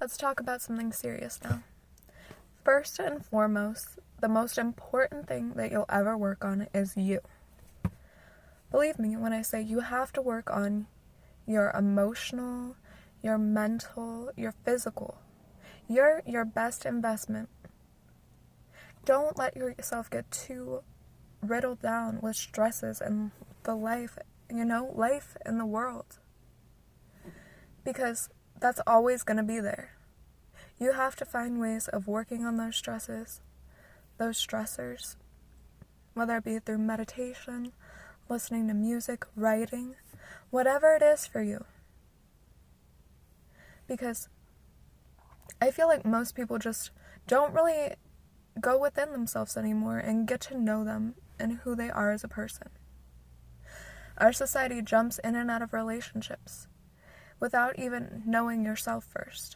Let's talk about something serious now. First and foremost, the most important thing that you'll ever work on is you. Believe me when I say you have to work on your emotional, your mental, your physical. You're your best investment. Don't let yourself get too riddled down with stresses and the life in the world. Because that's always going to be there. You have to find ways of working on those stresses, those stressors, whether it be through meditation, listening to music, writing, whatever it is for you. Because I feel like most people just don't really go within themselves anymore and get to know them and who they are as a person. Our society jumps in and out of relationships without even knowing yourself first.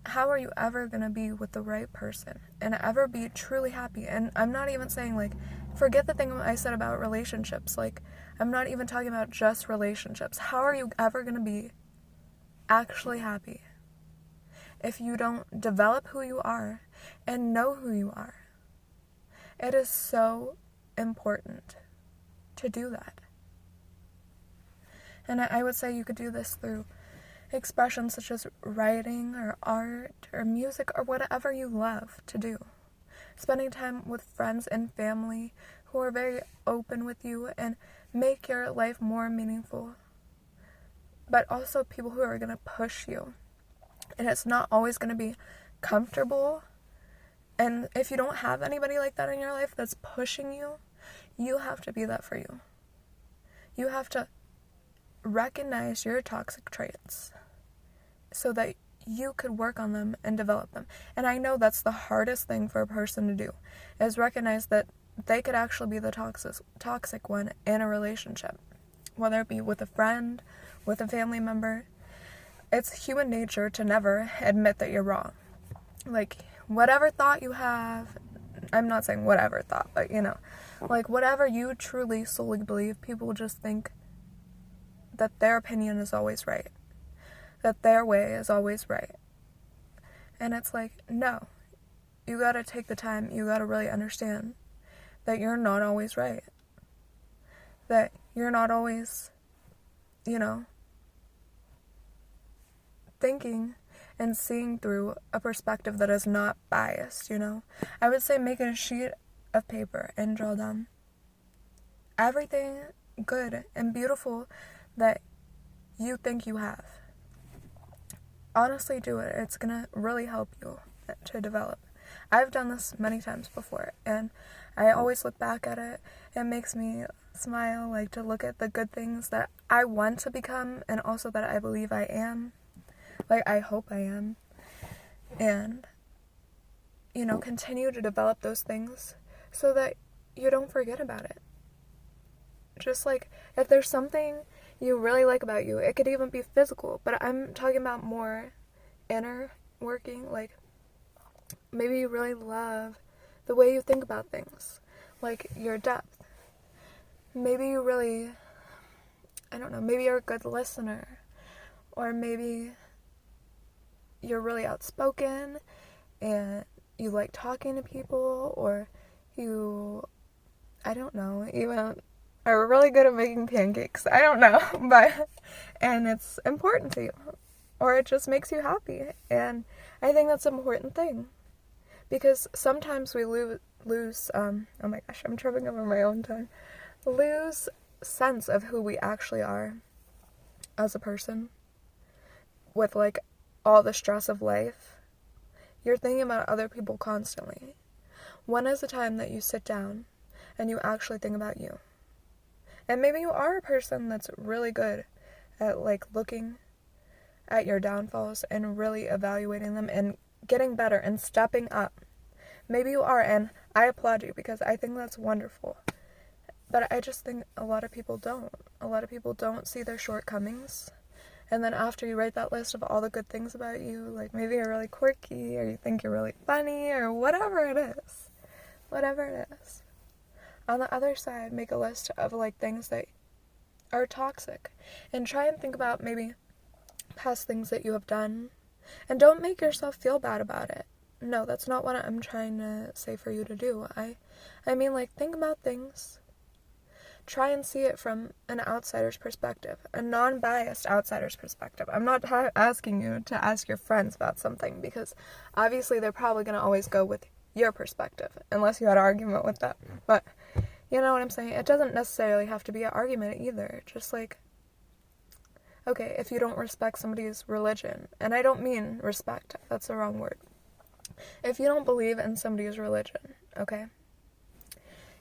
How are you ever going to be with the right person and ever be truly happy? And I'm not even saying, forget the thing I said about relationships. I'm not even talking about just relationships. How are you ever going to be actually happy if you don't develop who you are and know who you are? It is so important to do that. And I would say you could do this through expressions such as writing or art or music or whatever you love to do. Spending time with friends and family who are very open with you and make your life more meaningful. But also people who are going to push you. And it's not always going to be comfortable. And if you don't have anybody like that in your life that's pushing you, you have to be that for you. You have to recognize your toxic traits so that you could work on them and develop them. And I know that's the hardest thing for a person to do, is recognize that they could actually be the toxic one in a relationship, whether it be with a friend, with a family member. It's human nature to never admit that you're wrong. Whatever thought you have, I'm not saying whatever thought, but whatever you truly solely believe, people just think that their opinion is always right, that their way is always right. And it's no, you gotta take the time, you gotta really understand that you're not always right, that you're not always, thinking and seeing through a perspective that is not biased, I would say make a sheet of paper and draw down everything good and beautiful that you think you have. Honestly, do it. It's gonna really help you to develop. I've done this many times before, and I always look back at it. It makes me smile, to look at the good things that I want to become and also that I believe I am. I hope I am. And, continue to develop those things so that you don't forget about it. Just if there's something you really like about you, it could even be physical, but I'm talking about more inner working. Maybe you really love the way you think about things, your depth. Maybe you really, maybe you're a good listener, or maybe you're really outspoken and you like talking to people, or you, even are really good at making pancakes. I don't know, and it's important to you, or it just makes you happy. And I think that's an important thing, because sometimes we lose oh my gosh, I'm tripping over my own tongue, lose sense of who we actually are as a person with all the stress of life. You're thinking about other people constantly. When is the time that you sit down and you actually think about you? And maybe you are a person that's really good at looking at your downfalls and really evaluating them and getting better and stepping up. Maybe you are, and I applaud you because I think that's wonderful. But I just think a lot of people don't. A lot of people don't see their shortcomings. And then after you write that list of all the good things about you, maybe you're really quirky, or you think you're really funny, or whatever it is. Whatever it is. On the other side, make a list of things that are toxic. And try and think about maybe past things that you have done. And don't make yourself feel bad about it. No, that's not what I'm trying to say for you to do. I mean, like, think about things. Try and see it from an outsider's perspective, a non-biased outsider's perspective. I'm not asking you to ask your friends about something, because obviously they're probably going to always go with your perspective, unless you had an argument with them. But you know what I'm saying? It doesn't necessarily have to be an argument either. Just like, okay, if you don't respect somebody's religion, and I don't mean respect, that's the wrong word. If you don't believe in somebody's religion, okay,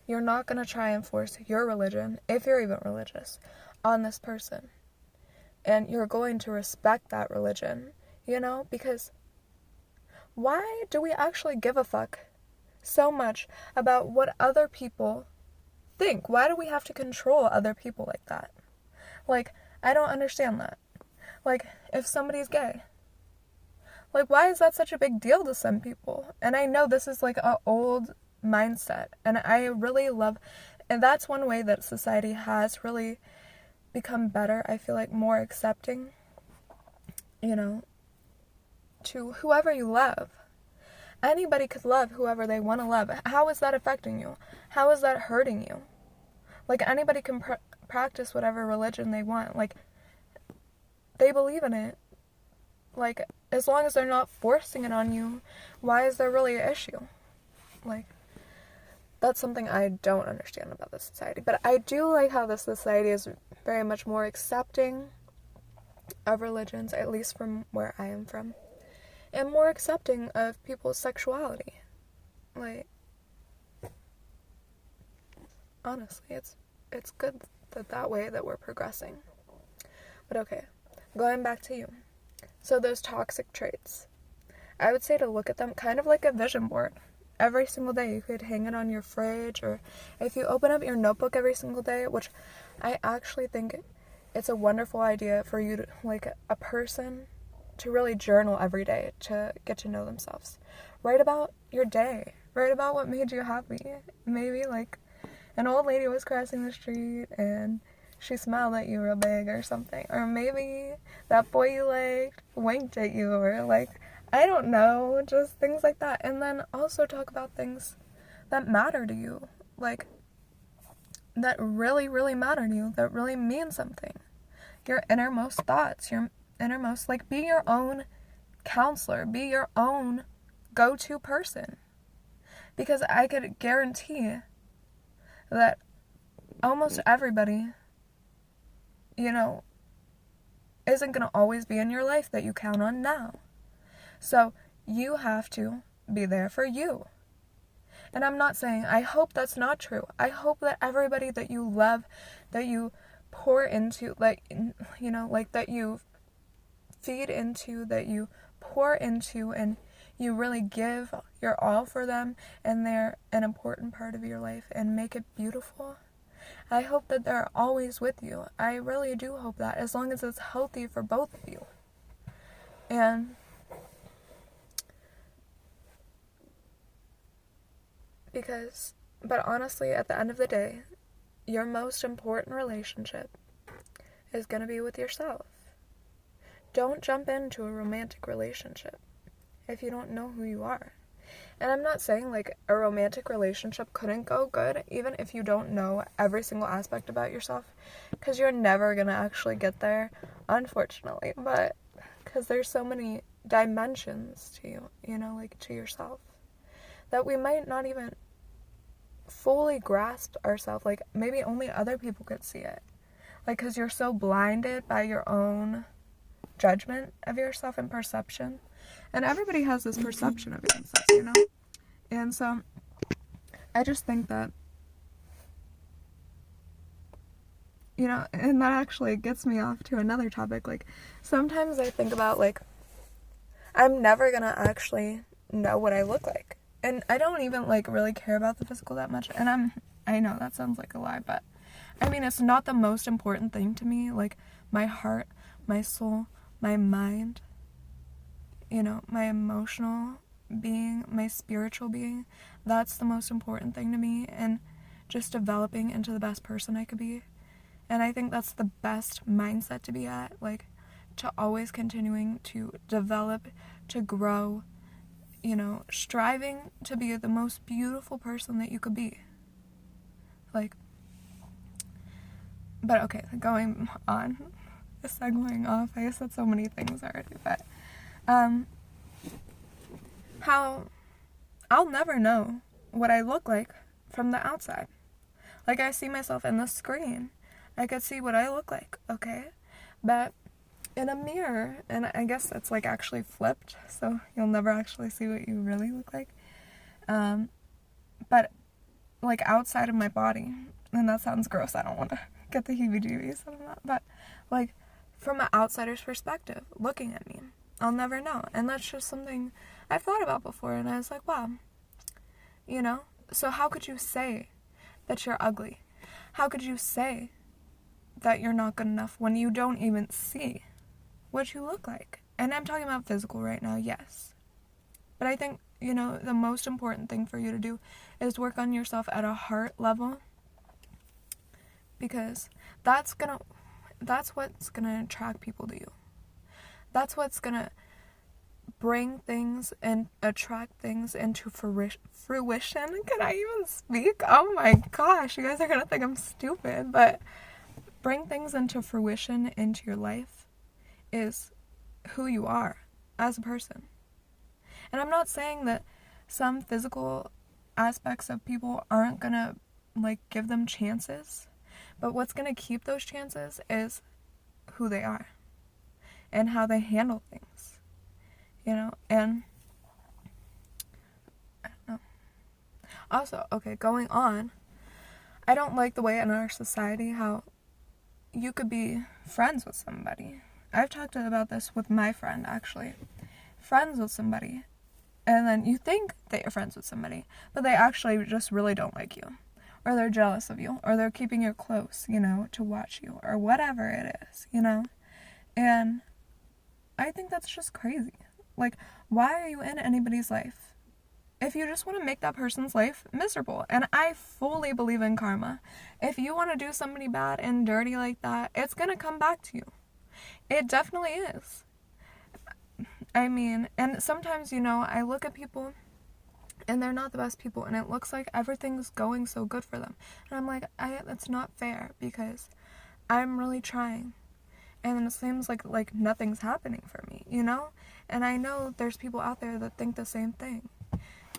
you're not going to try and force your religion, if you're even religious, on this person. And you're going to respect that religion, you know, because why do we actually give a fuck so much about what other people think? Why do we have to control other people like that? Like, I don't understand that. Like, if somebody's gay, like, why is that such a big deal to some people? And I know this is like an old mindset, and I really love, and that's one way that society has really become better. I feel like more accepting, you know, to whoever you love. Anybody could love whoever they want to love. How is that affecting you? How is that hurting you? Like, anybody can practice whatever religion they want. Like, they believe in it. Like, as long as they're not forcing it on you, why is there really an issue? Like, that's something I don't understand about this society. But I do like how this society is very much more accepting of religions, at least from where I am from, and more accepting of people's sexuality. Like, honestly, it's good that way that we're progressing. But okay, going back to you. So those toxic traits, I would say to look at them kind of like a vision board. Every single day, you could hang it on your fridge, or if you open up your notebook every single day, which I actually think it's a wonderful idea for you to, like, a person to really journal every day to get to know themselves. Write about your day. Write about what made you happy. Maybe, like, an old lady was crossing the street and she smiled at you real big or something. Or maybe that boy you liked winked at you, or, like, I don't know, just things like that. And then also talk about things that matter to you, like, that really, really matter to you, that really mean something. Your innermost thoughts, your innermost, like, be your own counselor, be your own go-to person. Because I could guarantee that almost everybody, you know, isn't going to always be in your life that you count on now. So you have to be there for you. And I'm not saying, I hope that's not true. I hope that everybody that you love, that you pour into, like, you know, like, that you feed into, that you pour into, and you really give your all for them, and they're an important part of your life, and make it beautiful. I hope that they're always with you. I really do hope that, as long as it's healthy for both of you. And but honestly, at the end of the day, your most important relationship is going to be with yourself. Don't jump into a romantic relationship if you don't know who you are. And I'm not saying, like, a romantic relationship couldn't go good, even if you don't know every single aspect about yourself, because you're never going to actually get there, unfortunately, but because there's so many dimensions to you, you know, like, to yourself, that we might not even fully grasp ourselves. Like, maybe only other people could see it, like, because you're so blinded by your own judgment of yourself and perception. And everybody has this perception of themselves, you know? And so I just think that, you know, and that actually gets me off to another topic. Like, sometimes I think about, like, I'm never gonna actually know what I look like. And I don't even, like, really care about the physical that much. And I know that sounds like a lie, but I mean, it's not the most important thing to me. Like, my heart, my soul, my mind, you know, my emotional being, my spiritual being, that's the most important thing to me, and just developing into the best person I could be. And I think that's the best mindset to be at. Like, to always continuing to develop, to grow, you know, striving to be the most beautiful person that you could be. Like, but okay, going on, segueing off, I said so many things already, but, how I'll never know what I look like from the outside. Like, I see myself in the screen, I could see what I look like, okay, but in a mirror, and I guess that's like actually flipped, so you'll never actually see what you really look like, but like outside of my body, and that sounds gross, I don't want to get the heebie-jeebies on that, but like from an outsider's perspective, looking at me, I'll never know. And that's just something I've thought about before, and I was like, wow, you know, so how could you say that you're ugly? How could you say that you're not good enough when you don't even see what you look like? And I'm talking about physical right now, yes, but I think, you know, the most important thing for you to do is work on yourself at a heart level, because that's what's gonna attract people to you. That's what's gonna bring things and attract things into fruition. Can I even speak? Oh my gosh, you guys are gonna think I'm stupid, but bring things into fruition into your life is who you are as a person. And I'm not saying that some physical aspects of people aren't gonna like give them chances, but what's gonna keep those chances is who they are and how they handle things, you know. And I don't know. Also, okay, going on, I don't like the way in our society how you could be friends with somebody. I've talked about this with my friend, actually. Friends with somebody, and then you think that you're friends with somebody, but they actually just really don't like you, or they're jealous of you, or they're keeping you close, you know, to watch you, or whatever it is, you know. And I think that's just crazy. Like, why are you in anybody's life if you just want to make that person's life miserable? And I fully believe in karma. If you want to do somebody bad and dirty like that, it's gonna come back to you. It definitely is. I mean, and sometimes, you know, I look at people and they're not the best people, and it looks like everything's going so good for them, and I'm like, that's not fair, because I'm really trying, and it seems like nothing's happening for me, you know. And I know there's people out there that think the same thing,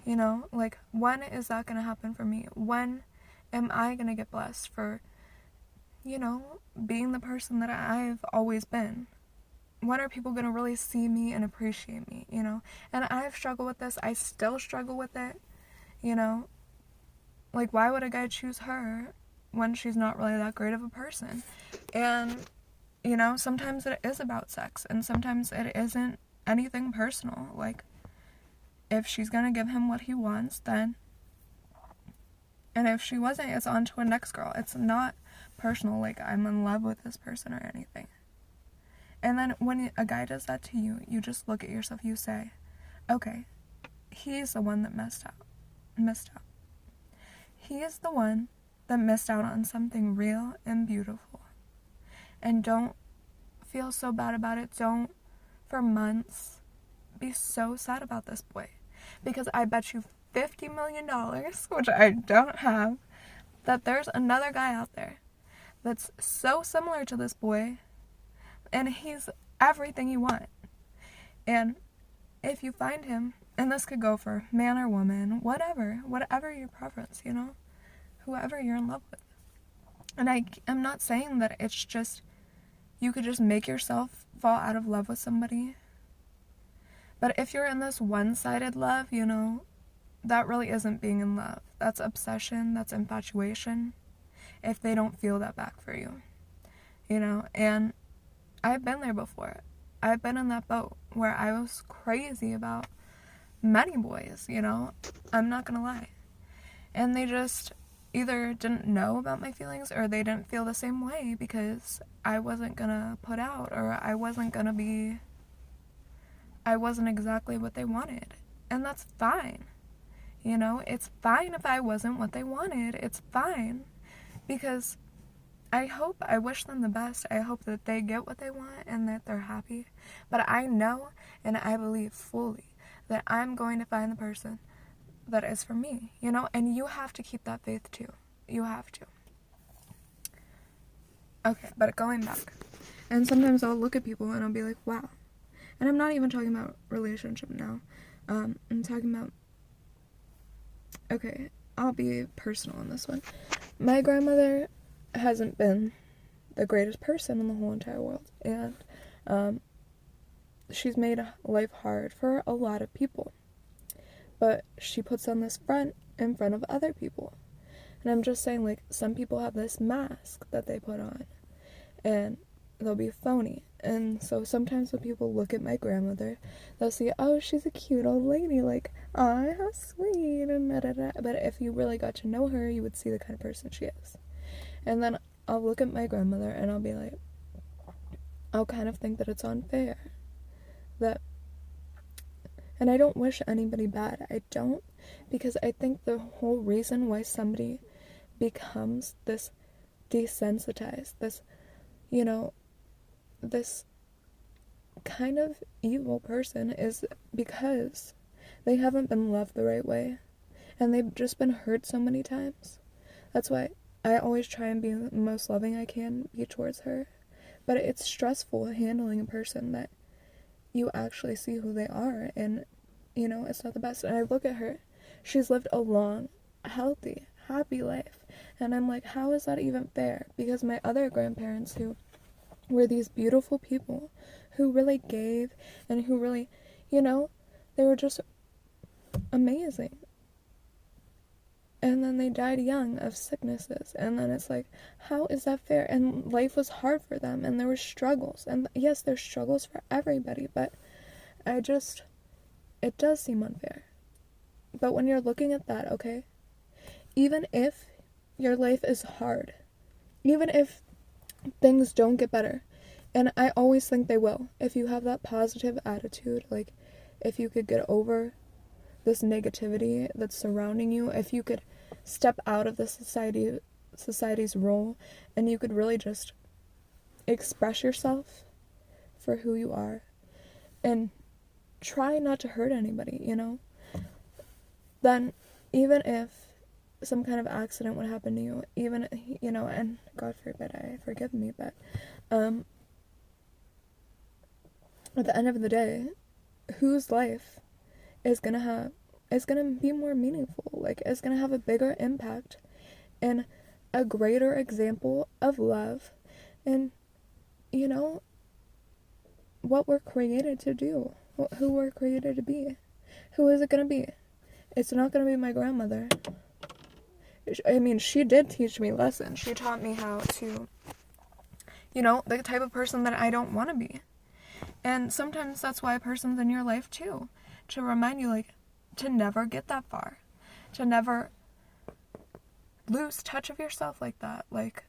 you know. Like, when is that gonna happen for me? When am I gonna get blessed for, you know, being the person that I've always been? When are people gonna really see me and appreciate me, you know? And I've struggled with this. I still struggle with it, you know? Like, why would a guy choose her when she's not really that great of a person? And, you know, sometimes it is about sex, and sometimes it isn't anything personal. Like, if she's gonna give him what he wants, then... And if she wasn't, it's on to a next girl. It's not personal, like, I'm in love with this person or anything. And then when a guy does that to you, you just look at yourself, you say, okay, he's the one that missed out. He is the one that missed out on something real and beautiful. And don't feel so bad about it. Don't, for months, be so sad about this boy. Because I bet you $50 million, which I don't have, that there's another guy out there that's so similar to this boy, and he's everything you want. And if you find him, and this could go for man or woman, whatever your preference, you know, whoever you're in love with. And I'm not saying that it's just, you could just make yourself fall out of love with somebody. But if you're in this one-sided love, you know, that really isn't being in love. That's obsession, that's infatuation, if they don't feel that back for you, you know. And I've been there before. I've been in that boat where I was crazy about many boys, you know. I'm not gonna lie. And they just either didn't know about my feelings, or they didn't feel the same way, because I wasn't gonna put out, or I wasn't exactly what they wanted. And that's fine. You know, it's fine if I wasn't what they wanted. It's fine. Because I wish them the best. I hope that they get what they want and that they're happy. But I know and I believe fully that I'm going to find the person that is for me, you know? And you have to keep that faith too. You have to. Okay, but going back. And sometimes I'll look at people and I'll be like, wow. And I'm not even talking about relationship now. I'm talking about, okay, I'll be personal on this one. My grandmother hasn't been the greatest person in the whole entire world. And she's made life hard for a lot of people. But she puts on this front in front of other people. And I'm just saying, like, some people have this mask that they put on. And they'll be phony. And so sometimes when people look at my grandmother, they'll see, oh, she's a cute old lady, like, oh, how sweet, and da-da-da. But if you really got to know her, you would see the kind of person she is. And then I'll look at my grandmother and I'll be like, I'll kind of think that it's unfair. And I don't wish anybody bad. I don't, because I think the whole reason why somebody becomes this desensitized, this, you know, this kind of evil person is because they haven't been loved the right way. And they've just been hurt so many times. That's why I always try and be the most loving I can be towards her. But it's stressful handling a person that you actually see who they are. And, you know, it's not the best. And I look at her. She's lived a long, healthy, happy life. And I'm like, how is that even fair? Because my other grandparents, who were these beautiful people who really gave and who really, you know, they were just amazing. And then they died young of sicknesses. And then it's like, how is that fair? And life was hard for them. And there were struggles. And yes, there's struggles for everybody. But it does seem unfair. But when you're looking at that, okay, even if your life is hard, even if things don't get better, and I always think they will, if you have that positive attitude, like, if you could get over this negativity that's surrounding you, if you could step out of the society's role, and you could really just express yourself for who you are, and try not to hurt anybody, you know, then even if some kind of accident would happen to you, even, you know, and God forbid, forgive me, but at the end of the day, whose life is gonna be more meaningful, like, is gonna have a bigger impact and a greater example of love and, you know, what we're created to do, who we're created to be. Who is it gonna be? It's not gonna be my grandmother. I mean, she did teach me lessons. She taught me how to, you know, the type of person that I don't want to be. And sometimes that's why a person's in your life too, to remind you, like, to never get that far, to never lose touch of yourself like that, like,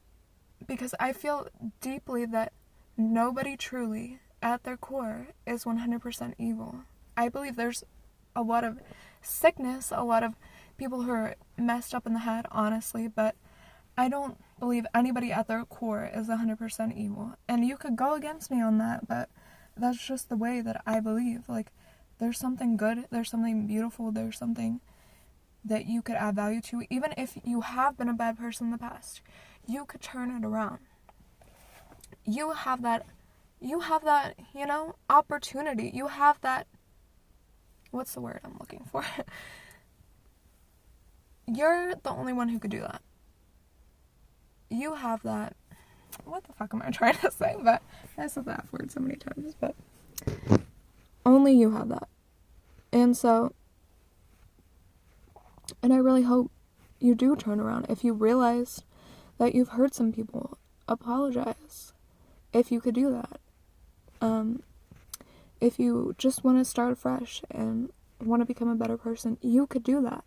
because I feel deeply that nobody truly, at their core, is 100% evil. I believe there's a lot of sickness, a lot of people who are messed up in the head, honestly, but I don't believe anybody at their core is 100% evil. And you could go against me on that, but that's just the way that I believe. Like, there's something good, there's something beautiful, there's something that you could add value to. Even if you have been a bad person in the past, you could turn it around. You have that, you know, opportunity. You have that, what's the word I'm looking for? You're the only one who could do that. You have that, what the fuck am I trying to say? But I said that word so many times, but only you have that. And so, and I really hope you do turn around. If you realize that you've hurt some people, apologize. If you could do that. If you just want to start fresh and want to become a better person, you could do that.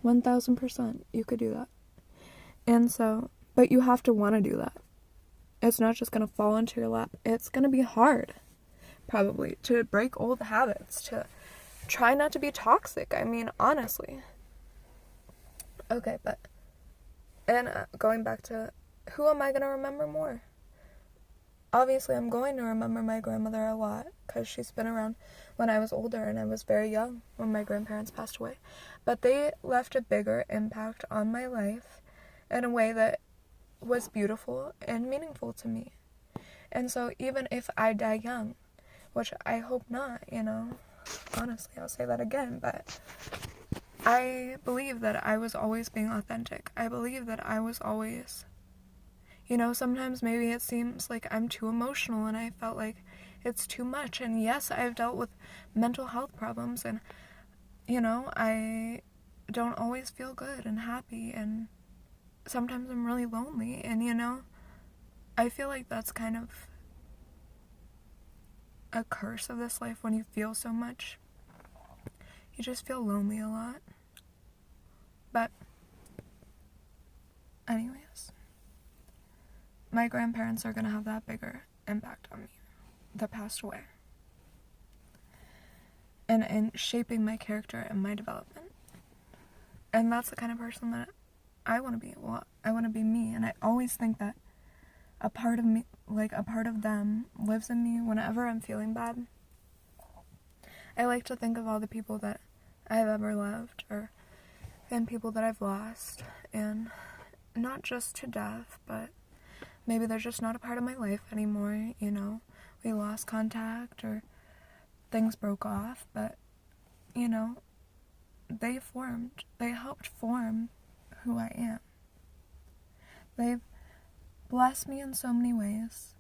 1000%, you could do that. And so, but you have to want to do that. It's not just going to fall into your lap. It's going to be hard, probably, to break old habits, to try not to be toxic. I mean, honestly. Okay, but, and going back to who am I going to remember more? Obviously, I'm going to remember my grandmother a lot because she's been around when I was older and I was very young when my grandparents passed away. But they left a bigger impact on my life in a way that was beautiful and meaningful to me. And so even if I die young, which I hope not, honestly, I'll say that again, but I believe that I was always being authentic. I believe that I was always, sometimes maybe it seems like I'm too emotional and I felt like it's too much. And yes, I've dealt with mental health problems and, I don't always feel good and happy and sometimes I'm really lonely. And, I feel like that's kind of a curse of this life when you feel so much. You just feel lonely a lot. But, anyways, my grandparents are going to have that bigger impact on me that passed away. And in shaping my character and my development. And that's the kind of person that I want to be. Well, I want to be me. And I always think that a part of me, like a part of them, lives in me whenever I'm feeling bad. I like to think of all the people that I've ever loved, and people that I've lost, and not just to death, but maybe they're just not a part of my life anymore, we lost contact, or things broke off, but, they helped form who I am. They've blessed me in so many ways,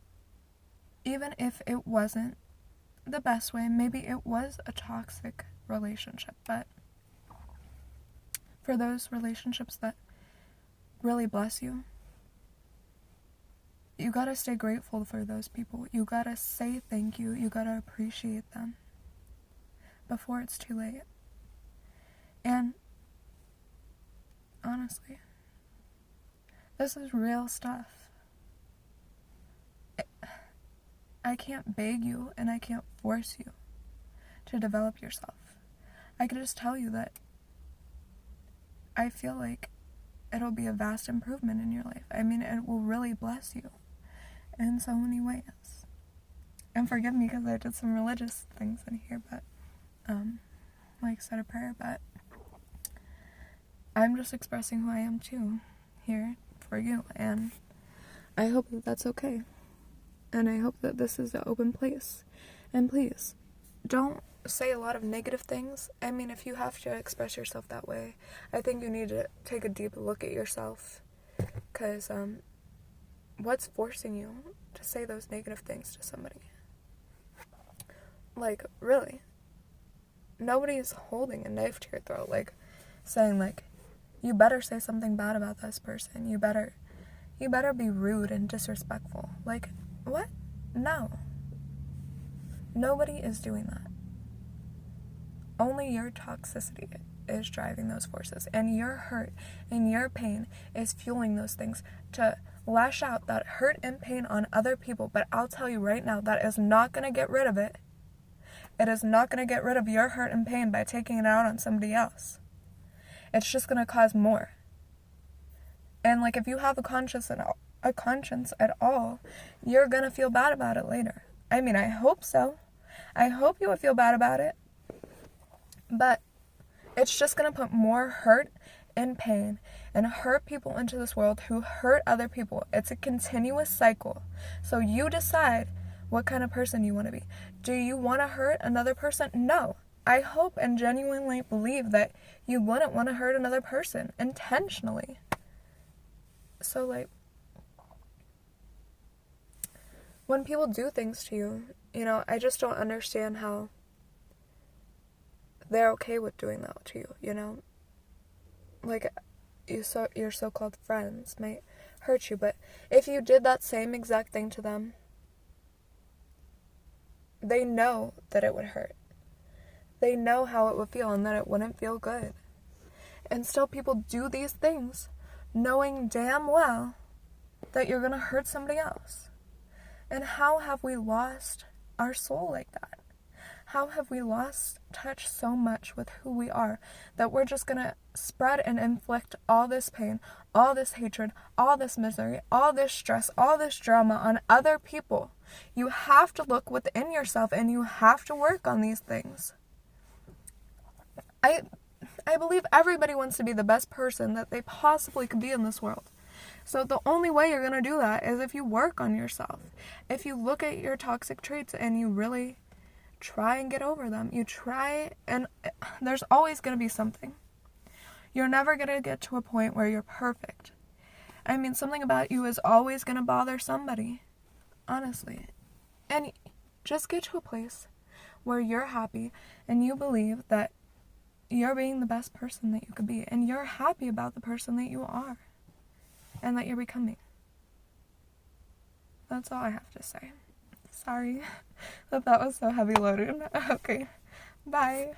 even if it wasn't the best way, maybe it was a toxic relationship, but for those relationships that really bless you, you gotta stay grateful for those people. You gotta say thank you. You gotta appreciate them before it's too late. And honestly, this is real stuff. I can't beg you and I can't force you to develop yourself. I can just tell you that I feel like it'll be a vast improvement in your life. I mean, it will really bless you in so many ways. And forgive me because I did some religious things in here, but, like said a prayer, but I'm just expressing who I am too here for you, and I hope that that's okay. And I hope that this is an open place. And please, don't say a lot of negative things. I mean, if you have to express yourself that way, I think you need to take a deep look at yourself. Because, what's forcing you to say those negative things to somebody? Like, really? Nobody's holding a knife to your throat, like, saying, like, you better say something bad about this person. You better be rude and disrespectful. Like, what? No. Nobody is doing that. Only your toxicity is driving those forces, and your hurt and your pain is fueling those things to lash out that hurt and pain on other people. But I'll tell you right now, that is not going to get rid of it. It is not going to get rid of your hurt and pain by taking it out on somebody else. It's just going to cause more. And like, if you have a conscience at all, you're going to feel bad about it later. I mean, I hope so. I hope you would feel bad about it. But it's just going to put more hurt and pain and hurt people into this world who hurt other people. It's a continuous cycle. So you decide what kind of person you want to be. Do you want to hurt another person? No. I hope and genuinely believe that you wouldn't want to hurt another person intentionally. So, like, when people do things to you, I just don't understand how they're okay with doing that to you, Like, your so-called friends might hurt you, but if you did that same exact thing to them, they know that it would hurt. They know how it would feel and that it wouldn't feel good. And still people do these things knowing damn well that you're going to hurt somebody else. And how have we lost our soul like that? How have we lost touch so much with who we are that we're just gonna spread and inflict all this pain, all this hatred, all this misery, all this stress, all this drama on other people? You have to look within yourself and you have to work on these things. I believe everybody wants to be the best person that they possibly could be in this world. So the only way you're going to do that is if you work on yourself. If you look at your toxic traits and you really try and get over them. You try, and there's always going to be something. You're never going to get to a point where you're perfect. I mean, something about you is always going to bother somebody. Honestly. And just get to a place where you're happy and you believe that you're being the best person that you could be, and you're happy about the person that you are and that you're becoming. That's all I have to say. Sorry that was so heavy loaded. Okay, bye.